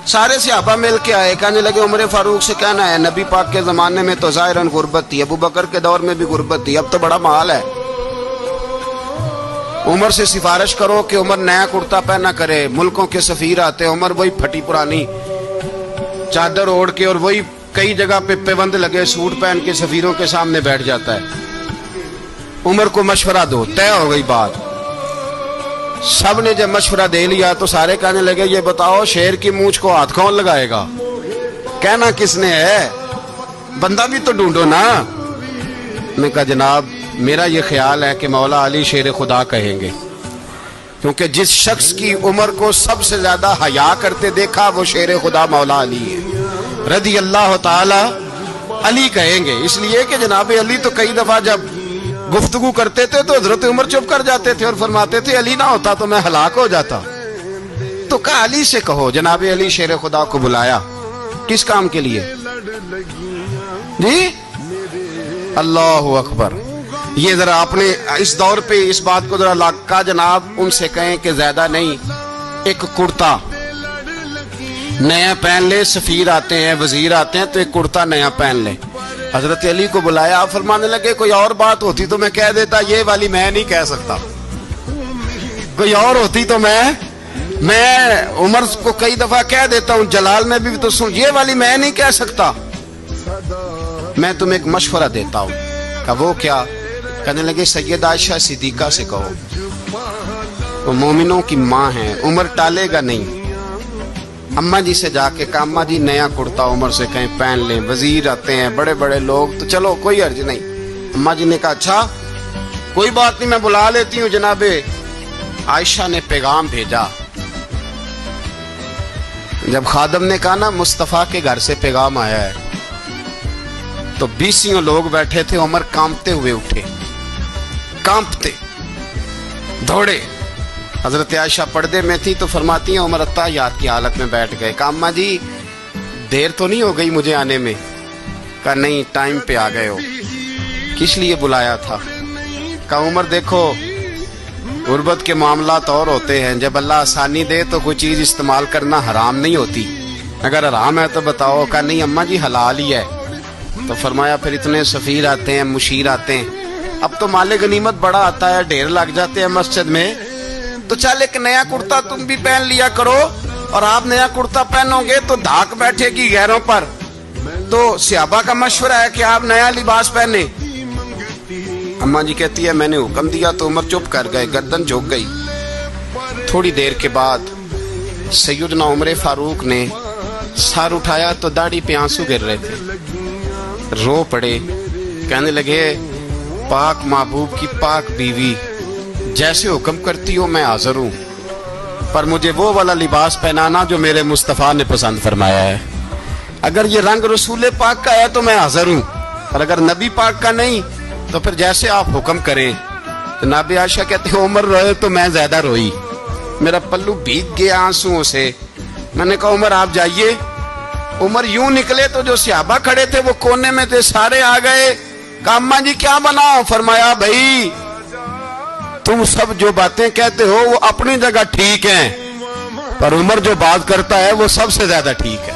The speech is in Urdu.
سارے صحابہ مل کے آئے، کہنے لگے عمر فاروق سے کہنا ہے نبی پاک کے زمانے میں تو ظاہراً غربت تھی، ابو بکر کے دور میں بھی غربت تھی، اب تو بڑا مال ہے، عمر سے سفارش کرو کہ عمر نیا کرتا پہنا کرے۔ ملکوں کے سفیر آتے، عمر وہی پھٹی پرانی چادر اوڑھ کے اور وہی کئی جگہ پہ پیوند لگے سوٹ پہن کے سفیروں کے سامنے بیٹھ جاتا ہے۔ عمر کو مشورہ دو، طے ہو گئی بات۔ سب نے جب مشورہ دے لیا تو سارے کہنے لگے یہ بتاؤ شیر کی مونچھ کو ہاتھ کون لگائے گا؟ کہنا کس نے ہے؟ بندہ بھی تو ڈھونڈو نا۔ میں کہا جناب میرا یہ خیال ہے کہ مولا علی شیر خدا کہیں گے، کیونکہ جس شخص کی عمر کو سب سے زیادہ حیا کرتے دیکھا وہ شیر خدا مولا علی ہے رضی اللہ تعالی علی کہیں گے، اس لیے کہ جناب علی تو کئی دفعہ جب گفتگو کرتے تھے تو حضرت عمر چپ کر جاتے تھے اور فرماتے تھے علی نہ ہوتا تو میں ہلاک ہو جاتا۔ تو کہا علی سے کہو۔ جناب علی شیر خدا کو بلایا، کس کام کے لیے؟ جی اللہ اکبر۔ یہ ذرا آپ نے اس دور پہ اس بات کو ذرا لاکا جناب ان سے کہیں کہ زیادہ نہیں، ایک کرتا نیا پہن لے، سفیر آتے ہیں وزیر آتے ہیں تو ایک کرتا نیا پہن لے۔ حضرت علی کو بلایا، فرمانے لگے کوئی اور بات ہوتی تو میں کہہ دیتا، یہ والی میں نہیں کہہ سکتا، کوئی اور ہوتی تو میں عمر کو کئی دفعہ کہہ دیتا ہوں، جلال میں بھی تو سن، یہ والی میں نہیں کہہ سکتا، میں تمہیں ایک مشورہ دیتا ہوں۔ کہ وہ کیا؟ کہنے لگے سید عائشہ صدیقہ سے کہو، وہ مومنوں کی ماں ہیں، عمر ٹالے گا نہیں۔ اماں جی سے جا کے اماں جی نیا کرتا عمر سے کہیں پہن لیں، وزیر آتے ہیں بڑے بڑے لوگ تو چلو کوئی حرج نہیں۔ اماں جی نے کہا اچھا کوئی بات نہیں میں بلا لیتی ہوں۔ جناب عائشہ نے پیغام بھیجا، جب خادم نے کہا نا مصطفیٰ کے گھر سے پیغام آیا ہے تو 20 لوگ بیٹھے تھے، عمر کانپتے ہوئے اٹھے، کانپتے دوڑے۔ حضرت عائشہ پردے میں تھی تو فرماتی ہیں عمر اتحیات کی حالت میں بیٹھ گئے۔ کہا اماں جی دیر تو نہیں ہو گئی مجھے آنے میں؟ کہا نہیں ٹائم پہ آ گئے ہو، کس لیے بلایا تھا؟ کہا عمر دیکھو غربت کے معاملات اور ہوتے ہیں، جب اللہ آسانی دے تو کوئی چیز استعمال کرنا حرام نہیں ہوتی، اگر حرام ہے تو بتاؤ۔ کہا نہیں اماں جی حلال ہی ہے۔ تو فرمایا پھر اتنے سفیر آتے ہیں مشیر آتے ہیں، اب تو مال غنیمت بڑا آتا ہے، ڈھیر لگ جاتے ہیں مسجد میں، تو چل ایک نیا کرتا تم بھی پہن لیا کرو، اور آپ نیا کرتا پہنو گے تو دھاک بیٹھے گی غیروں پر۔ تو صحابہ کا مشورہ ہے کہ آپ نیا لباس پہنے۔ اماں جی کہتی ہے میں نے حکم دیا تو عمر چپ کر گئے، گردن جھک گئی۔ تھوڑی دیر کے بعد سیدنا عمر فاروق نے سر اٹھایا تو داڑھی پہ آنسو گر رہے تھے، رو پڑے، کہنے لگے پاک محبوب کی پاک بیوی جیسے حکم کرتی ہو میں حاضر ہوں، پر مجھے وہ والا لباس پہنانا جو میرے مصطفیٰ نے پسند فرمایا ہے، اگر یہ رنگ رسول پاک کا ہے تو میں حاضر ہوں، اور اگر نبی پاک کا نہیں تو پھر جیسے آپ حکم کریں۔ جناب عائشہ کہتے ہیں عمر روئے تو میں زیادہ روئی، میرا پلو بھیگ گیا آنسوؤں سے۔ میں نے کہا عمر آپ جائیے۔ عمر یوں نکلے تو جو صحابہ کھڑے تھے وہ کونے میں تھے، سارے آ گئے۔ کہا اماں جی کیا بناؤ؟ فرمایا بھائی تم سب جو باتیں کہتے ہو وہ اپنی جگہ ٹھیک ہیں، پر عمر جو بات کرتا ہے وہ سب سے زیادہ ٹھیک ہے۔